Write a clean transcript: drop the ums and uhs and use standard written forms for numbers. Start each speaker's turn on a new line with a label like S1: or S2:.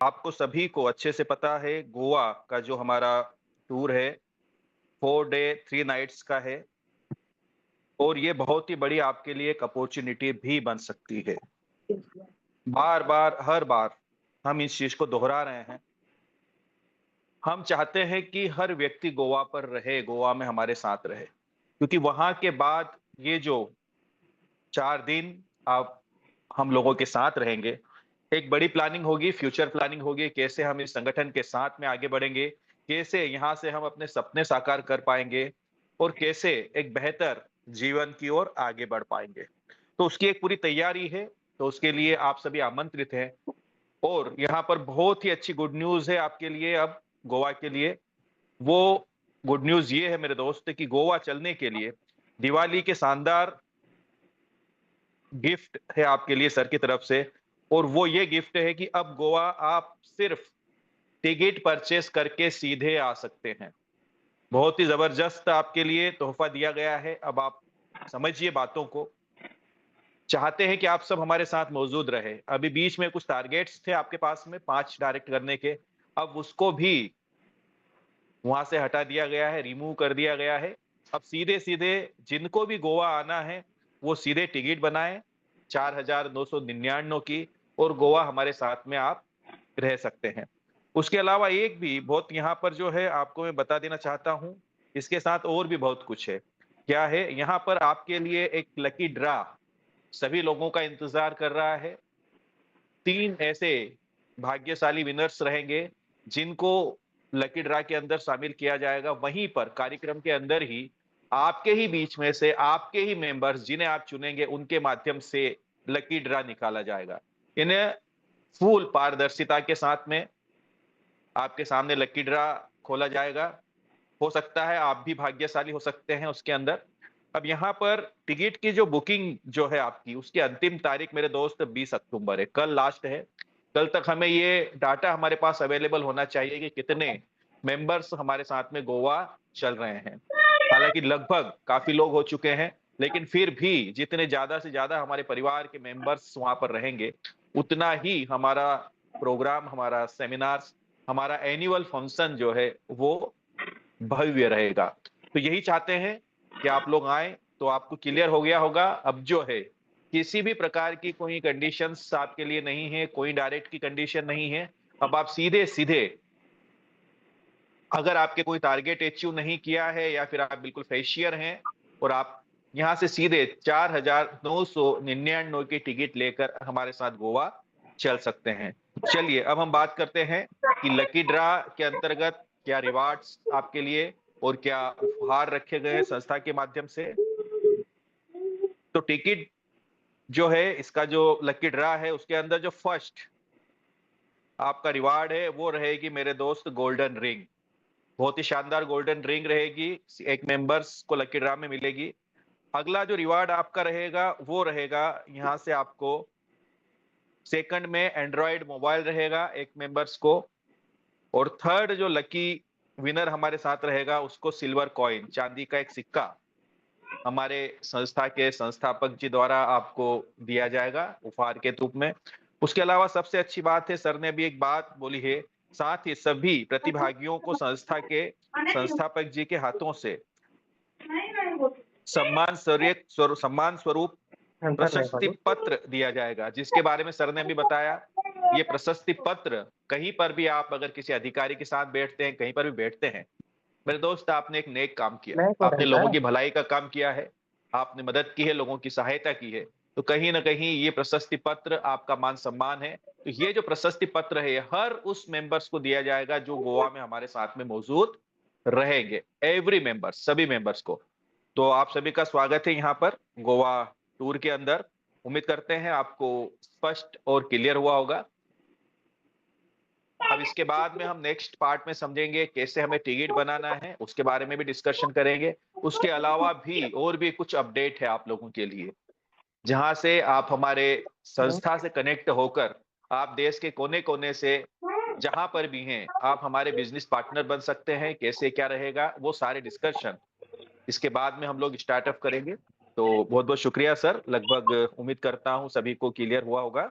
S1: आपको सभी को अच्छे से पता है गोवा का जो हमारा टूर है 4 डे 3 नाइट्स का है और ये बहुत ही बड़ी आपके लिए एक अपॉर्चुनिटी भी बन सकती है। बार-बार, हर बार हम इस चीज़ को दोहरा रहे हैं। हम चाहते हैं कि हर व्यक्ति गोवा पर रहे, गोवा में हमारे साथ रहे। क्योंकि वहाँ के बाद ये जो 4 दिन आप हम लोगों के साथ रहेंगे, एक बड़ी प्लानिंग होगी, फ्यूचर प्लानिंग होगी, कैसे हम इस संगठन के साथ में आगे बढ़ेंगे, कैसे यहाँ से हम अपने सपने साकार कर पाएँगे और कैसे एक बेहतर जीवन की ओर आगे बढ़ पाएँगे। तो उसकी एक पूरी तैयारी है, तो उसके लिए आप सभी आमंत्रित हैं और यहाँ पर बहुत ही अच्छी गुड न्यूज़ है आपके लिए अब गोवा के लिए। वो गुड न्यूज़ ये है मेरे दोस्त कि गोवा चलने के लिए दिवाली के शानदार गिफ्ट है आपके लिए सर की तरफ से और वो ये गिफ्ट है कि अब गोवा आप सिर्फ टिकट परचेज़ करके सीधे आ सकते हैं। बहुत ही ज़बरदस्त आपके लिए तोहफ़ा दिया गया है। अब आप समझिए बातों को। चाहते हैं कि आप सब हमारे साथ मौजूद रहे। अभी बीच में कुछ टारगेट्स थे आपके पास में 5 डायरेक्ट करने के, अब उसको भी वहाँ से हटा दिया गया है, रिमूव कर दिया गया है। अब सीधे-सीधे जिनको भी गोवा आना है, वो सीधे टिकट बनाएँ 4,999 की और गोवा हमारे साथ में आप रह सकते हैं। उसके अलावा एक भी बहुत यहाँ पर जो है आपको मैं बता देना चाहता हूँ, इसके साथ और भी बहुत कुछ है। क्या है? यहाँ पर आपके लिए एक लकी ड्रा सभी लोगों का इंतज़ार कर रहा है। 3 ऐसे भाग्यशाली विनर्स रहेंगे, जिनको लकी ड्रा के अंदर शामिल किया जाएगा। वहीं पर कार्यक्रम के अंदर ही आपके ही बीच में से आपके ही मेंबर्स जिन्हें आप चुनेंगे, उनके माध्यम से लकी ड्रा निकाला जाएगा। इन्हें फुल पारदर्शिता के साथ में आपके सामने लकी ड्रा खोला जाएगा। हो सकता है आप भी भाग्यशाली हो सकते हैं उसके अंदर। अब यहाँ पर टिकट की जो बुकिंग जो है आपकी, उसकी अंतिम तारीख मेरे दोस्त 20 अक्टूबर है, कल लास्ट है। कल तक हमें ये डाटा हमारे पास अवेलेबल होना चाहिए कि कितने मेंबर्स हमारे साथ में गोवा चल रहे हैं। हालाँकि लगभग काफ़ी लोग हो चुके हैं, लेकिन फिर भी जितने ज़्यादा से ज़्यादा हमारे परिवार के मेंबर्स वहाँ पर रहेंगे, उतना ही हमारा प्रोग्राम, हमारा सेमिनार्स, हमारा एनुअल फंक्शन जो है, वो भव्य रहेगा। तो यही चाहते हैं कि आप लोग आएँ, तो आपको क्लियर हो गया होगा अब जो है, किसी भी प्रकार की कोई कंडीशंस आपके लिए नहीं है, कोई डायरेक्ट की कंडीशन नहीं है। अब आप सीधे-सीधे अगर आपके कोई टारगेट अचीव नहीं किया है या फिर आप बिल्कुल फ्रेशियर हैं और आप यहाँ से सीधे 4,999 की टिकट लेकर हमारे साथ गोवा चल सकते हैं। चलिए, अब हम बात करते हैं कि लकी ड्रा के अंतर्गत क्या रिवार्ड्स आपके लिए और क्या उपहार रखे गए हैं संस्था के माध्यम से। तो टिकट जो है, इसका जो लकी ड्रा है, उसके अंदर जो फर्स्ट आपका रिवार्ड है, वो रहेगी मेरे दोस्त गोल्डन रिंग। बहुत ही शानदार गोल्डन रिंग रहेगी, एक मेंबर्स को लकी ड्रा में मिलेगी। अगला जो रिवार्ड आपका रहेगा, वो रहेगा यहाँ से आपको सेकंड में एंड्रॉयड मोबाइल रहेगा एक मेंबर्स को और थर्ड जो लकी विनर हमारे साथ रहेगा, उसको सिल्वर कॉइन, चांदी का एक सिक्का हमारे संस्था के संस्थापक जी द्वारा आपको दिया जाएगा उपहार के रूप में। उसके अलावा सबसे अच्छी बात है, सर ने भी एक बात बोली है, साथ ही सभी प्रतिभागियों को संस्था के संस्थापक जी के हाथों से सम्मान स्वरूप प्रशस्ति पत्र दिया जाएगा, जिसके बारे में सर ने भी बताया। ये प्रशस्ति पत्र कहीं पर भी आप अगर किसी अधिकारी के साथ बैठते हैं, कहीं पर भी बैठते हैं, मेरे दोस्त आपने एक नेक काम किया है, आपने लोगों की भलाई का काम किया है, आपने मदद की है, लोगों की सहायता की है, तो कहीं न कहीं ये प्रशस्ति पत्र आपका मान-सम्मान है। तो ये जो प्रशस्ति पत्र है, ये हर उस मेंबर्स को दिया जाएगा जो गोवा में हमारे साथ में मौजूद रहेंगे, एवरी मेंबर, सभी मेंबर्स को। तो आप सभी का स्वागत है यहाँ पर गोवा टूर के अंदर। उम्मीद करते हैं आपको स्पष्ट और क्लियर हुआ होगा। अब इसके बाद में हम नेक्स्ट पार्ट में समझेंगे कैसे हमें टिकट बनाना है, उसके बारे में भी डिस्कशन करेंगे। उसके अलावा भी और भी कुछ अपडेट है आप लोगों के लिए, जहाँ से आप हमारे संस्था से कनेक्ट होकर आप देश के कोने-कोने से जहाँ पर भी हैं, आप हमारे बिज़नेस पार्टनर बन सकते हैं। कैसे क्या रहेगा, वो सारे डिस्कशन इसके बाद में हम लोग स्टार्टअप करेंगे। तो बहुत-बहुत शुक्रिया सर, लगभग उम्मीद करता हूँ सभी को क्लियर हुआ होगा।